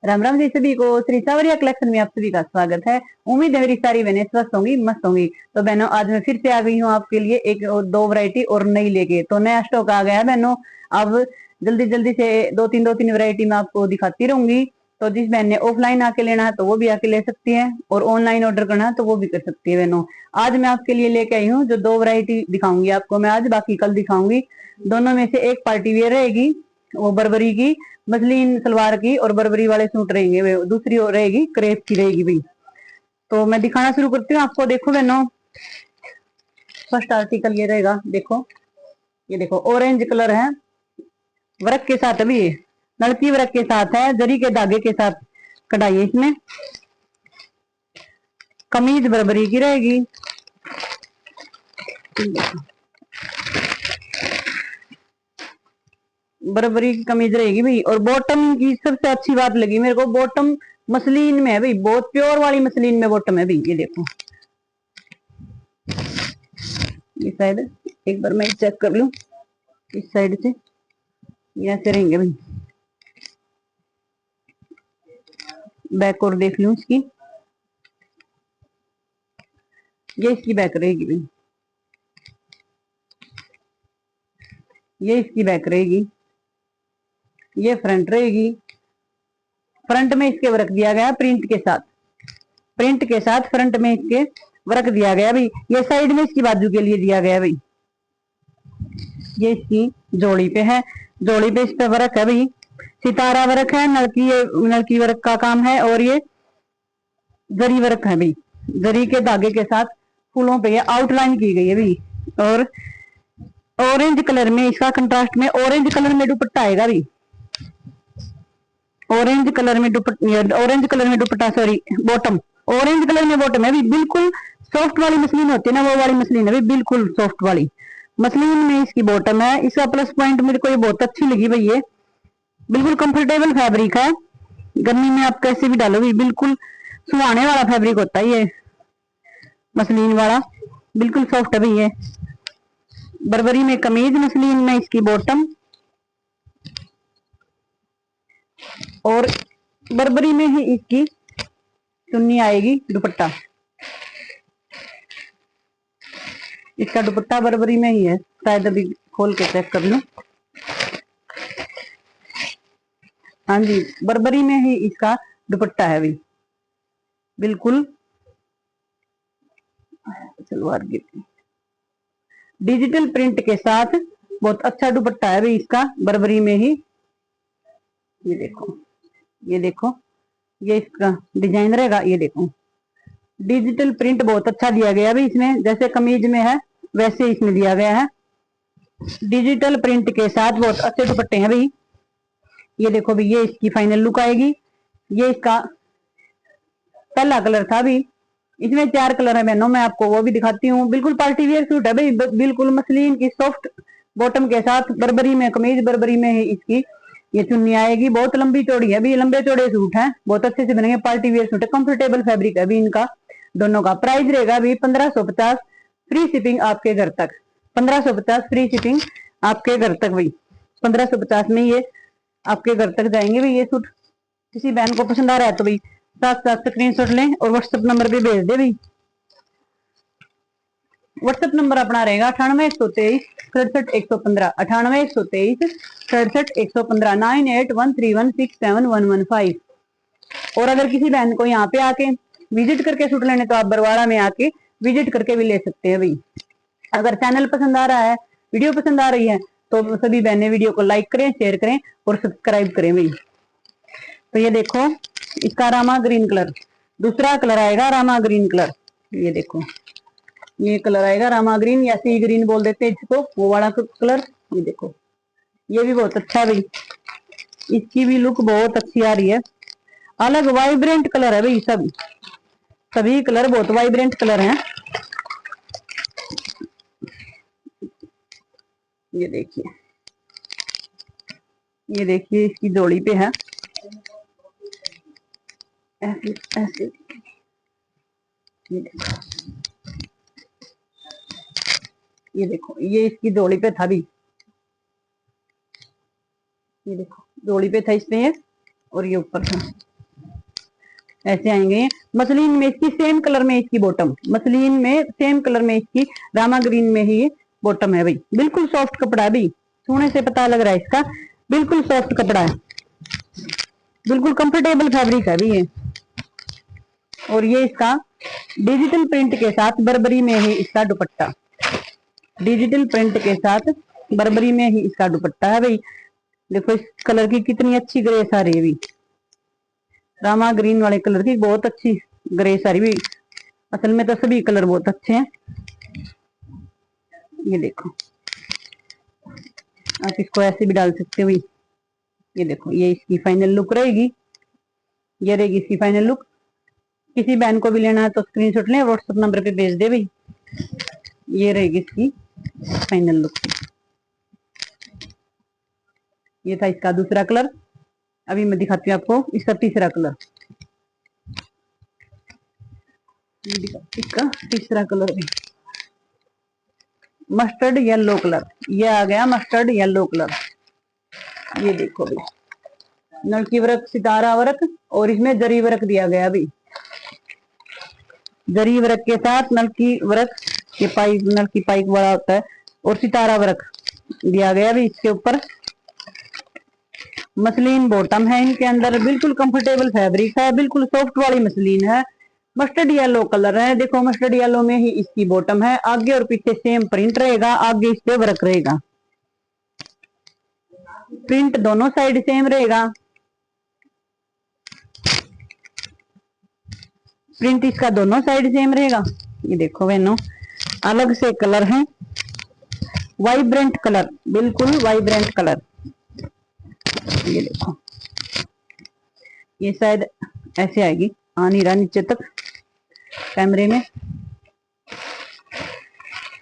राम राम जी सभी को। श्री सावरिया कलेक्शन में आप सभी का स्वागत है। उम्मीद है मेरी सारी बहनें स्वस्थ होंगी, मस्त होंगी। तो बहनों, आज मैं फिर से आ गई हूँ आपके लिए एक और दो वैरायटी और नई लेके। तो नया स्टॉक आ गया है बहनों। अब जल्दी जल्दी से दो तीन वैरायटी मैं आपको दिखाती रहूंगी। तो जिस बहन ने ऑफलाइन आके लेना है तो वो भी आके ले सकती है, और ऑनलाइन ऑर्डर करना है तो वो भी कर सकती है बहनों। आज मैं आपके लिए लेके आई हूँ जो दो वैरायटी दिखाऊंगी आपको मैं आज, बाकी कल दिखाऊंगी। दोनों में से एक पार्टी वेयर रहेगी, वो बर्बरी की मसलिन सलवार की, और बर्बरी वाले सूट रहेंगे। दूसरी रहेगी क्रेप की रहेगी भाई। तो मैं दिखाना शुरू करती हूँ आपको। देखो बहनों, फर्स्ट आर्टिकल ये रहेगा। देखो, ये देखो ऑरेंज कलर है, वर्क के साथ। अभी ये लड़की वर्क के साथ है, जरी के धागे के साथ कढ़ाई है इसमें। कमीज बर्बरी की रहेगी। बर्बरी की कमीज रहेगी भाई। और बॉटम की सबसे अच्छी बात लगी मेरे को, बॉटम मसलिन में है भाई, बहुत प्योर वाली मसलिन में बॉटम है भाई। ये देखो, ये साइड एक बार मैं चेक कर लूं, इस साइड से ये ऐसे रहेंगे भाई। बैक और देख लूं इसकी, ये इसकी बैक रहेगी भाई। ये इसकी बैक रहेगी, ये फ्रंट रहेगी। फ्रंट में इसके वर्क दिया गया प्रिंट के साथ, प्रिंट के साथ फ्रंट में इसके वर्क दिया गया भाई। ये साइड में इसकी बाजू के लिए दिया गया भाई। ये इसकी जोड़ी पे है, जोड़ी पे इस पे वर्क है भाई। सितारा वर्क है, नलकी वर्क का काम है। और ये जरी वर्क है भाई, जरी के धागे के साथ फूलों पे ये आउटलाइन की गई है भाई। और ऑरेंज कलर में इसका कंट्रास्ट में ऑरेंज कलर में दुपट्टा आएगा भाई। ऑरेंज कलर में दुपट्टा, सॉरी बॉटम, ऑरेंज कलर में बॉटम है भाई। बिल्कुल सॉफ्ट वाली मसलिन होती है ना, वो वाली मसलिन है भाई, बिल्कुल सॉफ्ट वाली मसलिन में इसकी बॉटम है। इसका प्लस पॉइंट मेरे को ये बहुत अच्छी लगी भाई। ये बिल्कुल कंफर्टेबल फैब्रिक है, गर्मी में आप कैसे भी डालो भाई, बिल्कुल सुहाने वाला फैब्रिक होता है ये मसलिन वाला, बिल्कुल सॉफ्ट है भाई। ये बर्बरी में कमीज, मसलिन में इसकी बॉटम, और बर्बरी में ही इसकी चुन्नी आएगी, दुपट्टा। इसका दुपट्टा बर्बरी में ही है, शायद अभी खोल के चेक कर लूं। हाँ जी, बर्बरी में ही इसका दुपट्टा है भाई, बिल्कुल सलवार की डिजिटल प्रिंट के साथ बहुत अच्छा दुपट्टा है भाई इसका, बर्बरी में ही। ये देखो, ये देखो, ये इसका डिजाइन रहेगा। ये देखो, डिजिटल प्रिंट बहुत अच्छा दिया गया भाई इसमें, जैसे कमीज में है वैसे इसमें दिया गया है। डिजिटल प्रिंट के साथ बहुत अच्छे दुपट्टे हैं भाई। ये देखो भाई, ये इसकी फाइनल लुक आएगी। ये इसका पहला कलर था भाई, इसमें 4 कलर है बहनों, मैं आपको वो भी दिखाती हूँ। बिल्कुल पार्टी वेयर सूट है भाई, बिल्कुल मसलिन की सॉफ्ट बॉटम के साथ, बर्बरी में कमीज, बर्बरी में ही इसकी ये चुन्नी आएगी। बहुत लंबी चौड़ी है भी, लंबे चौड़े सूट है, बहुत अच्छे से बनेंगे। पार्टी वेयर सूट है, कंफर्टेबल फैब्रिक है भी इनका दोनों का। प्राइस रहेगा भी 1550, फ्री शिपिंग आपके घर तक। 1550 फ्री शिपिंग आपके घर तक भाई। 1550 में ये आपके घर तक जाएंगे भाई ये सूट। किसी बहन को पसंद आ रहा है तो भाई साथ साथ स्क्रीनशॉट लें और व्हाट्सएप नंबर पे भेज दे भाई। व्हाट्सएप नंबर अपना रहेगा 98 123 67 115, 98 123 67 115, 9813167115। और अगर किसी बहन को यहाँ पे आके विजिट करके सूट लेने तो आप बरवाड़ा में आके विजिट करके भी ले सकते हैं भाई। अगर चैनल पसंद आ रहा है, वीडियो पसंद आ रही है, तो सभी बहनें वीडियो को लाइक करें, शेयर करें और सब्सक्राइब करें भाई। तो ये देखो, इसका रामा ग्रीन कलर, दूसरा कलर आएगा रामा ग्रीन कलर। ये देखो, ये कलर आएगा रामा ग्रीन या सी ग्रीन बोल देते हैं इसको, वो वाला कलर। ये देखो, ये भी बहुत अच्छा है भाई, इसकी भी लुक बहुत अच्छी आ रही है। अलग वाइब्रेंट कलर है भाई, सभी कलर बहुत वाइब्रेंट कलर हैं। ये देखिए, ये देखिए इसकी जोड़ी पे है ऐसे ऐसे। ये देखो, ये देखो, ये इसकी जोड़ी पे था भी। ये देखो, जोड़ी पे था इसमें ये, और ये ऊपर था। ऐसे आएंगे। मसलिन में इसकी सेम कलर में इसकी बॉटम, मसलिन में सेम कलर में इसकी रामा ग्रीन में ही बॉटम है भाई। बिल्कुल सॉफ्ट कपड़ा है भाई, छूने से पता लग रहा है इसका, बिल्कुल सॉफ्ट कपड़ा है, बिल्कुल कंफर्टेबल फैब्रिक है भाई ये। और ये इसका डिजिटल प्रिंट के साथ बर्बरी में ही इसका दुपट्टा, डिजिटल प्रिंट के साथ बर्बरी में ही इसका दुपट्टा है भाई। देखो इस कलर की कितनी अच्छी ग्रेस आ रही है भाई, रामा ग्रीन वाले कलर की बहुत अच्छी ग्रेस आ रही है। असल में तो सभी कलर बहुत अच्छे हैं। ये देखो, आप इसको ऐसे भी डाल सकते हो। ये देखो, ये इसकी फाइनल लुक रहेगी, ये रहेगी इसकी फाइनल लुक। किसी बहन को भी लेना है तो स्क्रीनशॉट लें, व्हाट्सएप नंबर पे भेज दे भाई। ये रहेगी इसकी फाइनल लुक। ये था इसका दूसरा कलर। अभी मैं दिखाती हूँ आपको इसका तीसरा कलर। इसका तीसरा कलर भी मस्टर्ड येलो कलर, ये आ गया मस्टर्ड येलो कलर। ये देखो भी नलकी वर्क, सितारा वर्क, और इसमें जरी वर्क दिया गया भी, जरी वर्क के साथ नलकी वर्क, ये पाइप नलकी पाइप वाला होता है, और सितारा वर्क दिया गया भी इसके ऊपर। मसलिन बॉटम है इनके अंदर, बिल्कुल कंफर्टेबल फैब्रिक है, बिल्कुल सॉफ्ट वाली मसलिन है। मस्टर्ड येलो कलर है, देखो मस्टर्ड येलो में ही इसकी बॉटम है। आगे और पीछे सेम प्रिंट रहेगा, आगे इस पे वर्क रहेगा, प्रिंट दोनों साइड सेम रहेगा। प्रिंट इसका दोनों साइड सेम रहेगा। ये देखो बहनों, अलग से कलर है, वाइब्रेंट कलर, बिल्कुल वाइब्रेंट कलर। ये देखो, ये शायद ऐसे आएगी, आ नहीं रहा नीचे तक कैमरे में।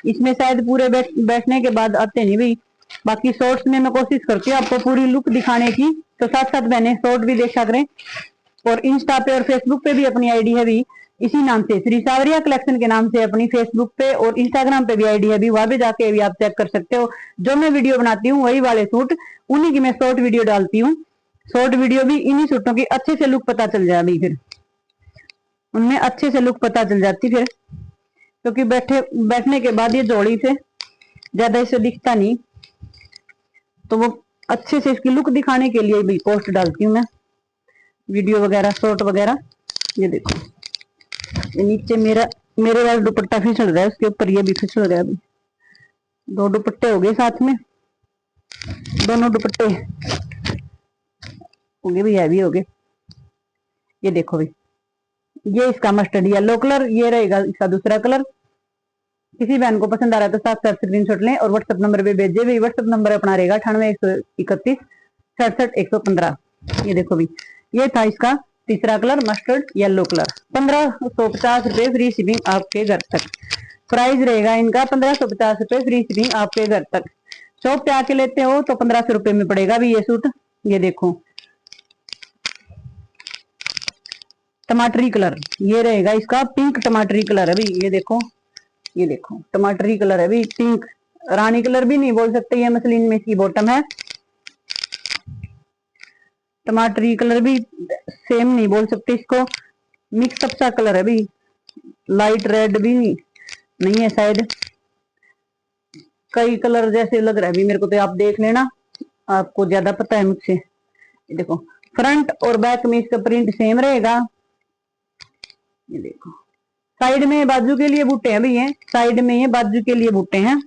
इसमें शायद पूरे बैठने के बाद आते नहीं भाई। बाकी शॉर्ट्स में मैं कोशिश करती हूँ आपको पूरी लुक दिखाने की, तो साथ साथ मैंने शॉर्ट भी देखा करें। और इंस्टा पे और फेसबुक पे भी अपनी आईडी है भी, इसी नाम से श्री सावरिया कलेक्शन के नाम से अपनी फेसबुक पे और इंस्टाग्राम पे भी आईडी है भी, वहां भी जाके भी आप चेक कर सकते हो। जो मैं वीडियो बनाती हूँ वही वाले सूट, उन्हीं की मैं शॉर्ट वीडियो डालती हूँ। शॉर्ट वीडियो भी इन्हीं सूटों की अच्छे से लुक पता चल जाए, फिर उनमें अच्छे से लुक पता चल जाती फिर, क्योंकि बैठने के बाद ये जोड़ी से ज्यादा इसे दिखता नहीं, तो वो अच्छे से इसकी लुक दिखाने के लिए भी पोस्ट डालती हूँ मैं, वीडियो वगैरह शॉर्ट वगैरह। ये देखो, ये नीचे मेरे वाला दुपट्टा फिसल रहा है, उसके ऊपर ये भी फिसल रहा है अभी। दो दुपट्टे हो गए साथ में, दोनों दुपट्टे हो गए भी, हैवी हो गए। ये देखो भाई, ये इसका मस्टर्ड येलो कलर, ये रहेगा इसका दूसरा कलर। किसी बहन को पसंद आ रहा है तो साथ साथ स्क्रीनशॉट लें और व्हाट्सएप नंबर पे भेजिए भाई। व्हाट्सएप नंबर अपना रहेगा 98 131 67 115। ये देखो भाई, ये था इसका तीसरा कलर मस्टर्ड येलो कलर। 1550 रुपए फ्री शिपिंग आपके घर तक। प्राइस रहेगा इनका 1550 रुपए फ्री शिपिंग आपके घर तक। शॉप पे आके लेते हो तो 1500 रुपए में पड़ेगा भी ये सूट। ये देखो टमाटरी कलर, ये रहेगा इसका पिंक टमाटरी कलर है भाई। ये देखो, ये देखो टमाटरी कलर है भाई, पिंक, रानी कलर भी नहीं बोल सकते, ये मसलिन में इसकी बॉटम है। टमाटरी कलर भी सेम नहीं बोल सकते इसको, मिक्स अप सा कलर है भाई, लाइट रेड भी नहीं है शायद, कई कलर जैसे लग रहा है भी मेरे को, तो आप देख लेना, आपको ज्यादा पता है मुझसे। ये देखो फ्रंट और बैक में इसका प्रिंट सेम रहेगा। ये देखो साइड में बाजू के लिए बूटे हैं भैया, साइड में ये बाजू के लिए बूटे हैं।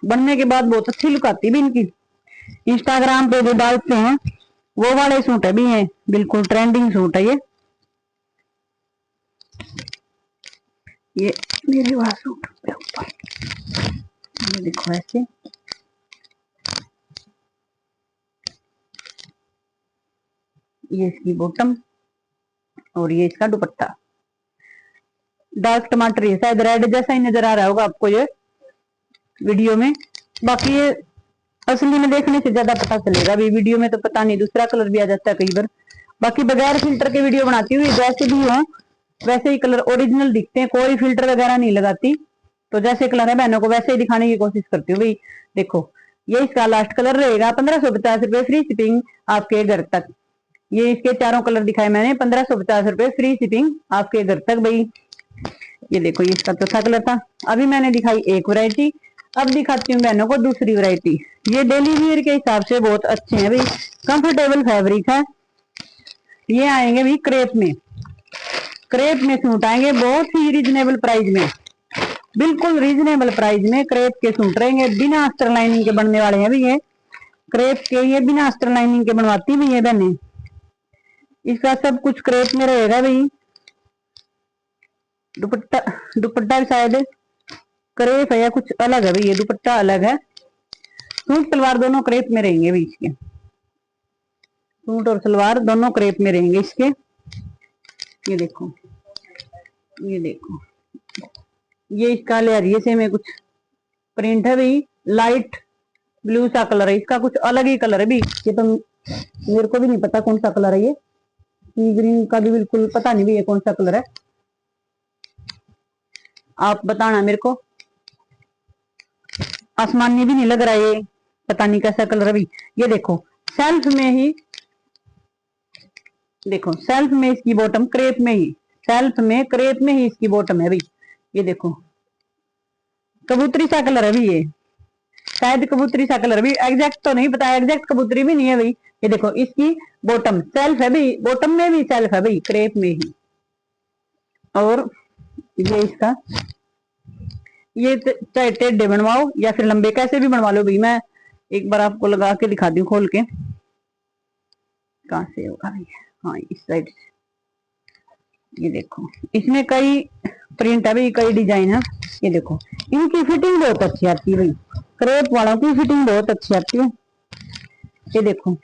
बनने के बाद बहुत अच्छी लुक आती है भी इनकी। इंस्टाग्राम पे जो डालते हैं वो वाले सूट है भी हैं, बिल्कुल ट्रेंडिंग सूट है ये मेरे वाला सूट पे ऊपर। ये देखो ऐसे, ये इसकी बॉटम और ये इसका दुपट्टा। डार्क टमाटर है, शायद रेड जैसा ही नजर आ रहा होगा आपको ये वीडियो में। बाकी ये असली में देखने से ज्यादा पता चलेगा भी, वीडियो में तो पता नहीं, दूसरा कलर भी आ जाता है कई बार। बाकी बगैर फिल्टर के वीडियो बनाती हूँ, जैसे भी हो वैसे ही कलर ओरिजिनल दिखते हैं, कोई फिल्टर वगैरह नहीं लगाती। तो जैसे कलर है बहनों को वैसे ही दिखाने की कोशिश करती हूँ भाई। देखो ये इसका लास्ट कलर रहेगा 1550 रुपए फ्री शिपिंग आपके घर तक। ये इसके चारों कलर दिखाए मैंने, 1550 रुपए, फ्री शिपिंग आपके घर तक भाई। ये देखो, ये इसका चौथा कलर था। अभी मैंने दिखाई एक वैरायटी, अब दिखाती हूँ बहनों को दूसरी वैरायटी। ये डेली वियर के हिसाब से बहुत अच्छे हैं भाई, कंफर्टेबल फैब्रिक है। ये आएंगे भाई क्रेप में, क्रेप में सूट आएंगे बहुत ही रीजनेबल प्राइस में, बिल्कुल रीजनेबल प्राइस में क्रेप के सूट रहेंगे। बिना अस्तर लाइनिंग के बनने वाले हैं भी ये क्रेप के, ये बिना अस्तर लाइनिंग के बनवाती भी है बहने। इसका सब कुछ क्रेप में रहेगा भाई। दुपट्टा, दुपट्टा शायद क्रेप है या कुछ अलग है भाई, ये दुपट्टा अलग है। सूट सलवार दोनों क्रेप में रहेंगे भाई इसके, सूट और सलवार दोनों क्रेप में रहेंगे इसके। ये देखो, ये देखो, ये इसका लेरिये से में कुछ प्रिंट है भाई, लाइट ब्लू सा कलर है इसका, कुछ अलग ही कलर है भी। ये तो मेरे को भी नहीं पता कौन सा कलर है, ये सी ग्रीन का भी बिल्कुल पता नहीं भी ये कौन सा कलर है, आप बताना मेरे को। आसमानी भी नहीं लग रहा, ये पता नहीं कैसा कलर है भी। ये देखो सेल्फ में ही, देखो सेल्फ में इसकी बॉटम क्रेप में ही, सेल्फ में क्रेप में ही इसकी बॉटम है भाई। ये देखो कबूतरी सा कलर है भी, ये शायद कबूतरी सा कलर भी, एग्जैक्ट तो नहीं पता, एग्जैक्ट कबूतरी भी नहीं है भाई। ये देखो इसकी बॉटम सेल्फ है भाई, बॉटम में भी सेल्फ है भाई क्रेप में ही। और ये इसका, ये चाहे टेढ़े बनवाओ या फिर लंबे कैसे भी बनवा लो भाई। मैं एक बार आपको लगा के दिखा दूं खोल के, कहां से होगा भाई, हाँ इस साइड से। ये देखो इसमें कई प्रिंट है भाई, कई डिजाइन है। ये देखो इनकी फिटिंग बहुत अच्छी आती है भाई, क्रेप वालों की फिटिंग बहुत अच्छी आती है। ये देखो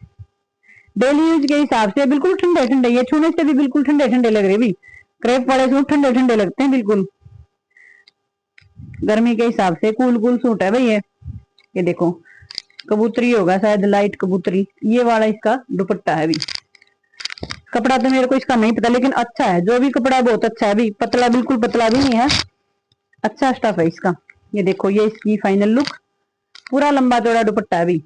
डेली यूज के हिसाब से बिल्कुल ठंडे ठंडे, ये छूने से भी बिल्कुल ठंडे ठंडे लग रहे भाई। क्रेप वाले सूट ठंडे ठंडे लगते हैं बिल्कुल, गर्मी के हिसाब से कूल कूल सूट है भाई ये। ये देखो कबूतरी होगा शायद, लाइट कबूतरी, ये वाला इसका दुपट्टा है भी। कपड़ा तो मेरे को इसका नहीं पता, लेकिन अच्छा है, जो भी कपड़ा है बहुत अच्छा है भी, पतला बिल्कुल पतला भी नहीं है, अच्छा स्टफ है इसका। ये देखो ये इसकी फाइनल लुक, पूरा लंबा चौड़ा दुपट्टा है भी,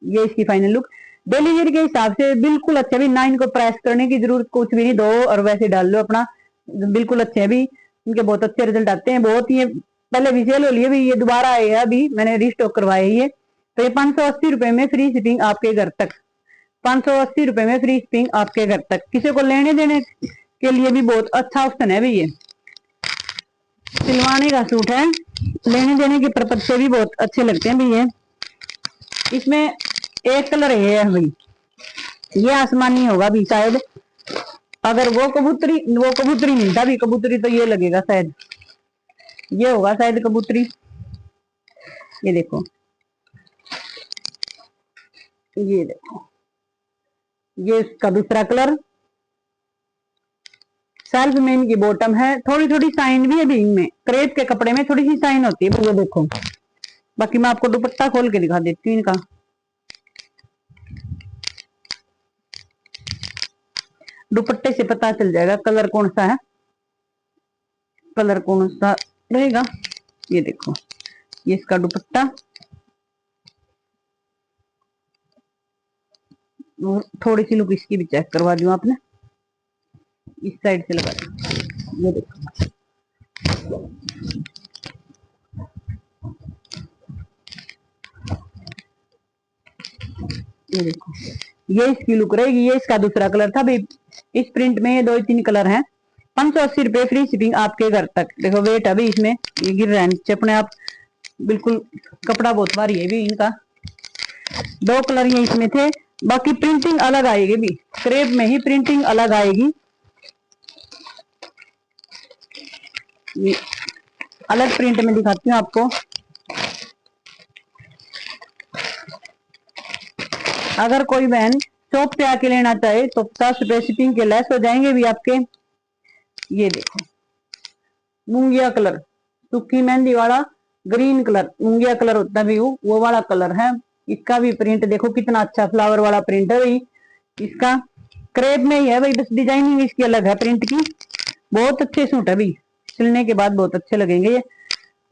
ये इसकी फाइनल लुक डेली वेयर के हिसाब से बिल्कुल अच्छा भी। ना इनको प्रेस करने की जरूरत कुछ भी नहीं, दो और वैसे डाल लो अपना, बिल्कुल अच्छे हैं भी, इनके बहुत अच्छे रिजल्ट आते हैं। बहुत ही पहले भी सेल हो लिए भी, ये दोबारा आए हैं अभी, मैंने रिस्टॉक करवाए ये। तो ये 580 रुपए में फ्री शिपिंग आपके घर तक, 580 रुपए में फ्री शिपिंग आपके घर तक। किसी को लेने देने के लिए भी बहुत अच्छा ऑप्शन है भाई, ये सिलवाने का सूट है, लेने देने के पर्पज से भी बहुत अच्छे लगते हैं भाई ये। इसमें एक कलर ये है भाई, ये आसमानी होगा भी शायद, अगर वो कबूतरी नहीं था भी, कबूतरी तो ये लगेगा शायद, ये होगा शायद कबूतरी। ये देखो, ये देखो, ये इसका दूसरा कलर, सेल्फ में इनकी बॉटम है, थोड़ी थोड़ी साइन भी है भी इनमें, क्रेप के कपड़े में थोड़ी सी साइन होती है, वो देखो। बाकी मैं आपको दुपट्टा खोल के दिखा देती हूँ इनका। दुपट्टे से पता चल जाएगा कलर कौन सा है, कलर कौन सा रहेगा। ये देखो ये इसका दुपट्टा, और थोड़ी सी लुक इसकी भी चेक करवा दूं आपने, इस साइड से लगा दूं। ये देखो ये देखो, ये इसकी लुक रहेगी। ये इसका दूसरा कलर था भाई, इस प्रिंट में ये 2-3 कलर हैं। 580 रुपए फ्री शिपिंग आपके घर तक। देखो वेट अभी इसमें ये गिर रहा है नीचे अपने आप, बिल्कुल कपड़ा बहुत भारी है भी इनका। 2 कलर ये इसमें थे, बाकी प्रिंटिंग अलग आएगी भी, क्रेप में ही प्रिंटिंग अलग आएगी, ये अलग प्रिंट में दिखाती हूँ आपको। अगर कोई बहन शॉप पे आके लेना चाहे तो 50 रुपए शिपिंग के लेस हो जाएंगे भी आपके। ये देखो मूंगिया कलर, सूखी मेहंदी वाला ग्रीन कलर, मूंगिया कलर होता भी वो वाला कलर है। इसका भी प्रिंट देखो कितना अच्छा फ्लावर वाला प्रिंट है भाई, इसका क्रेप में ही है भाई, बस डिजाइनिंग इसकी अलग है प्रिंट की। बहुत अच्छे सूट है भाई, सिलने के बाद बहुत अच्छे लगेंगे ये।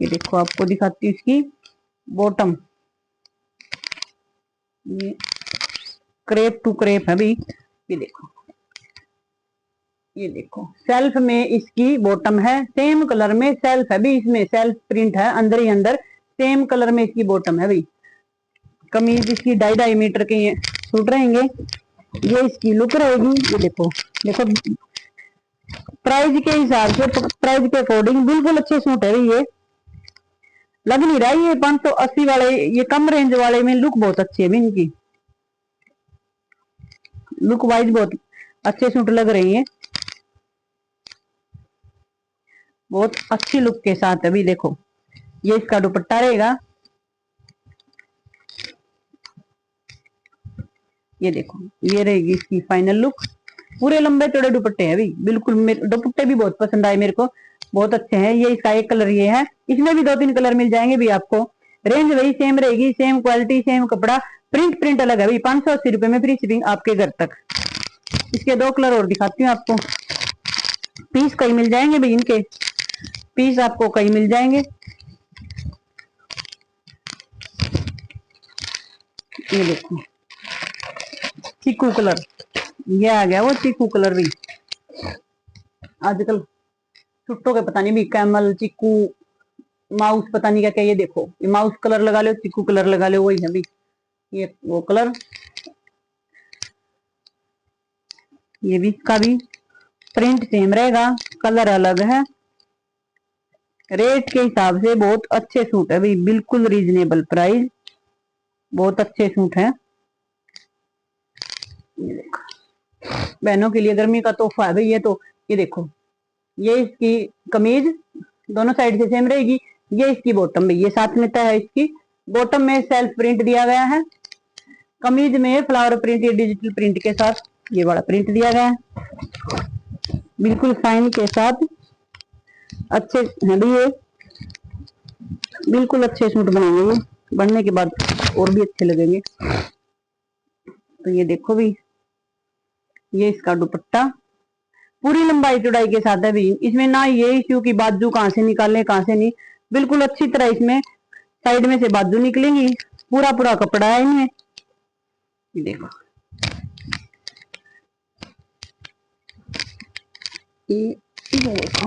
ये देखो आपको दिखाती हूँ इसकी बॉटम, ये क्रेप टू क्रेप है भाई, ये देखो, ये देखो सेल्फ में इसकी बॉटम है, सेम कलर में सेल्फ है भी, इसमें सेल्फ प्रिंट है अंदर ही अंदर, सेम कलर में इसकी बॉटम है भाई। कमीज इसकी 2.5 मीटर के सूट रहेंगे। ये इसकी लुक रहेगी। ये देखो, देखो प्राइस के हिसाब से, प्राइस के अकॉर्डिंग बिल्कुल अच्छे सूट है ये। लग नहीं रहा ये 580 वाले, ये कम रेंज वाले में लुक बहुत अच्छी है भी इनकी, लुक वाइज बहुत अच्छे सूट लग रही है, बहुत अच्छी लुक के साथ है भी। देखो ये इसका दुपट्टा रहेगा। ये देखो, ये रहेगी इसकी फाइनल लुक। पूरे लंबे चौड़े दुपट्टे हैं भी, बिल्कुल दुपट्टे भी बहुत पसंद आए मेरे को, बहुत अच्छे हैं। ये इसका एक कलर ये है, इसमें भी 2-3 कलर मिल जाएंगे भी आपको। रेंज वही सेम रहेगी, सेम क्वालिटी, सेम कपड़ा, प्रिंट अलग है भाई। 580 रुपए में फ्री शिपिंग आपके घर तक। इसके 2 कलर और दिखाती हूँ आपको। पीस कई मिल जाएंगे भाई, इनके पीस आपको कई मिल जाएंगे। ये देखो चीकू कलर, ये आ गया वो चीकू कलर भी। आजकल छुट्टों के पता नहीं भी, कैमल, चीकू, माउस, पता नहीं क्या क्या। ये देखो, ये माउस कलर लगा लो, चीकू कलर लगा लो, वही है भी ये वो कलर। ये भी, इसका भी प्रिंट सेम रहेगा, कलर अलग है। रेट के हिसाब से बहुत अच्छे सूट है भाई, बिल्कुल रीजनेबल प्राइस, बहुत अच्छे सूट है। बहनों के लिए गर्मी का तोहफा है भाई ये तो। ये देखो, ये इसकी कमीज दोनों साइड से सेम रहेगी। ये इसकी बॉटम भाई, ये साथ में तय है इसकी। बॉटम में सेल्फ प्रिंट दिया गया है, कमीज में फ्लावर प्रिंट, ये डिजिटल प्रिंट के साथ ये वाला प्रिंट दिया गया है, बिल्कुल फाइन के साथ। अच्छे है भी ये, बिल्कुल अच्छे सूट बनेंगे ये, बनने के बाद और भी अच्छे लगेंगे। तो ये देखो भी, ये इसका दुपट्टा पूरी लंबाई चौड़ाई के साथ है भी। इसमें ना ये इश्यू की बाजू कहां से निकालने कहां से नहीं, बिल्कुल अच्छी तरह इसमें साइड में से बाजू निकलेंगी। पूरा पूरा कपड़ा है इनमें। ये देखो,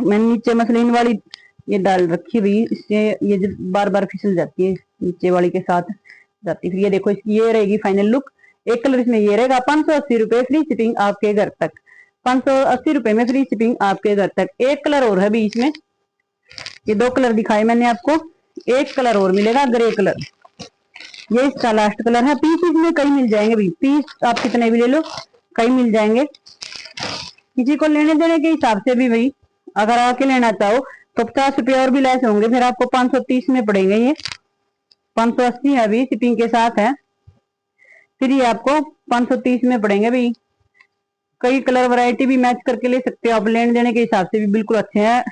मैंने नीचे मसलिन वाली ये डाल रखी हुई, इससे ये बार बार फिसल जाती है, नीचे वाली के साथ जाती। फिर ये देखो, इसकी ये रहेगी फाइनल लुक। एक कलर इसमें ये रहेगा। 580 रुपए फ्री शिपिंग आपके घर तक। 580 रुपए में फ्री शिपिंग आपके घर तक। एक कलर और है भी इसमें, ये 2 कलर दिखाए मैंने आपको, एक कलर और मिलेगा, ग्रे कलर। ये इसका लास्ट कलर है। पीस इसमें कई मिल जाएंगे भी, पीस आप कितने भी ले लो, कई मिल जाएंगे। किसी को लेने देने के हिसाब से भी भाई, अगर आके लेना चाहो तो 50 रुपये और भी लेस होंगे, फिर आपको 530 में पड़ेंगे। ये 580 है अभी, शिपिंग के साथ है, फिर ये आपको 530 में पड़ेंगे भाई। कई कलर वैरायटी भी मैच करके ले सकते हो आप, लेने देने के हिसाब से भी बिल्कुल अच्छे हैं।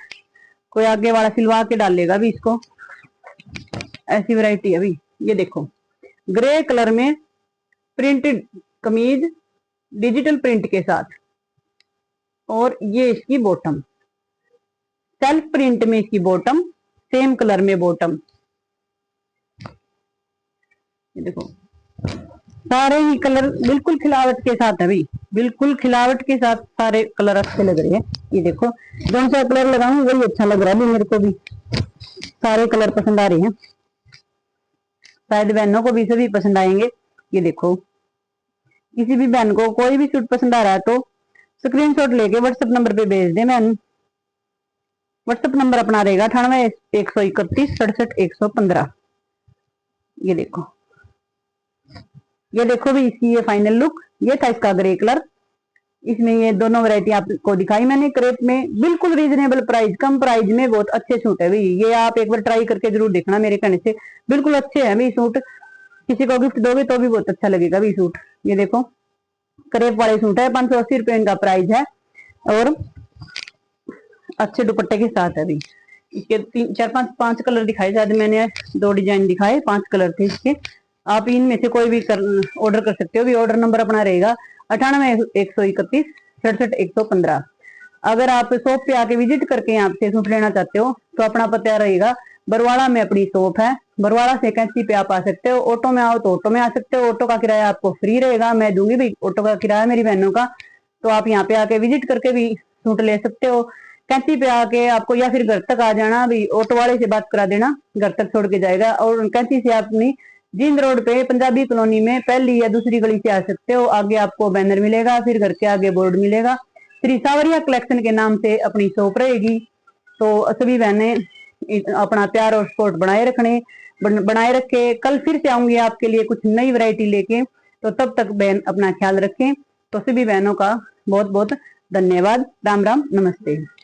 कोई आगे वाला सिलवा के डाल लेगा भी इसको, ऐसी वैरायटी है अभी। ये देखो, ग्रे कलर में प्रिंटेड कमीज डिजिटल प्रिंट के साथ, और ये इसकी बॉटम सेल्फ प्रिंट में, इसकी बॉटम सेम कलर में बॉटम। ये देखो, सारे ही कलर बिल्कुल खिलावट के साथ है भाई, बिल्कुल खिलावट के साथ सारे कलर अच्छे लग रहे हैं। ये देखो, कौन सा कलर लगाऊं वही अच्छा लग रहा है मेरे को भी, सारे कलर पसंद आ रहे हैं, शायद बहनों को भी सभी पसंद आएंगे। ये देखो, किसी भी बहन को कोई भी सूट पसंद आ रहा है तो स्क्रीनशॉट लेके व्हाट्सएप नंबर पे भेज दे। मैं व्हाट्सएप नंबर अपना रहेगा 98 131 67 115। ये देखो, ये देखो भी इसकी ये फाइनल लुक। ये था इसका ग्रे कलर। इसमें ये दोनों वैरायटी आपको दिखाई मैंने क्रेप में, बिल्कुल रीजनेबल प्राइस, कम प्राइस में बहुत अच्छे सूट है भाई। ये आप एक बार ट्राई करके जरूर देखना मेरे कहने से, बिल्कुल अच्छे हैं भाई सूट। किसी को गिफ्ट दोगे तो भी बहुत अच्छा लगेगा भाई सूट। ये देखो, क्रेप वाले सूट है, 580 रुपए इनका प्राइस है, और अच्छे दुपट्टे के साथ है भाई। इसके 3 4 5 कलर दिखाए, शायद मैंने 2 डिजाइन दिखाए, 5 कलर थे इसके। आप इनमें से कोई भी ऑर्डर कर सकते हो भी। ऑर्डर नंबर अपना रहेगा 98 131 67 115। अगर आप शॉप पे आके विजिट करके यहाँ से सूट लेना चाहते हो तो अपना पता रहेगा बरवाड़ा में अपनी शॉप है। बरवाड़ा से कैंची पे आप आ सकते हो। ऑटो में आओ तो ऑटो में आ सकते हो, ऑटो का किराया आपको फ्री रहेगा, मैं दूंगी भी ऑटो का किराया मेरी बहनों का। तो आप यहाँ पे आके विजिट करके भी सूट ले सकते हो। कैंची पे आके आपको, या फिर घर तक आ जाना, भी ऑटो वाले से बात करा देना, घर तक छोड़ के जाएगा। और कैंची से आप अपनी जींद रोड पे पंजाबी कॉलोनी में पहली या दूसरी गली से आ सकते हो। आगे आपको बैनर मिलेगा, फिर घर के आगे बोर्ड मिलेगा, श्री सावरिया कलेक्शन के नाम से अपनी शॉप रहेगी। तो सभी बहनें अपना प्यार और सपोर्ट बनाए रखे। कल फिर से आऊंगी आपके लिए कुछ नई वैरायटी लेके। तो तब तक बहन अपना ख्याल रखें। तो सभी बहनों का बहुत बहुत धन्यवाद। राम राम, नमस्ते।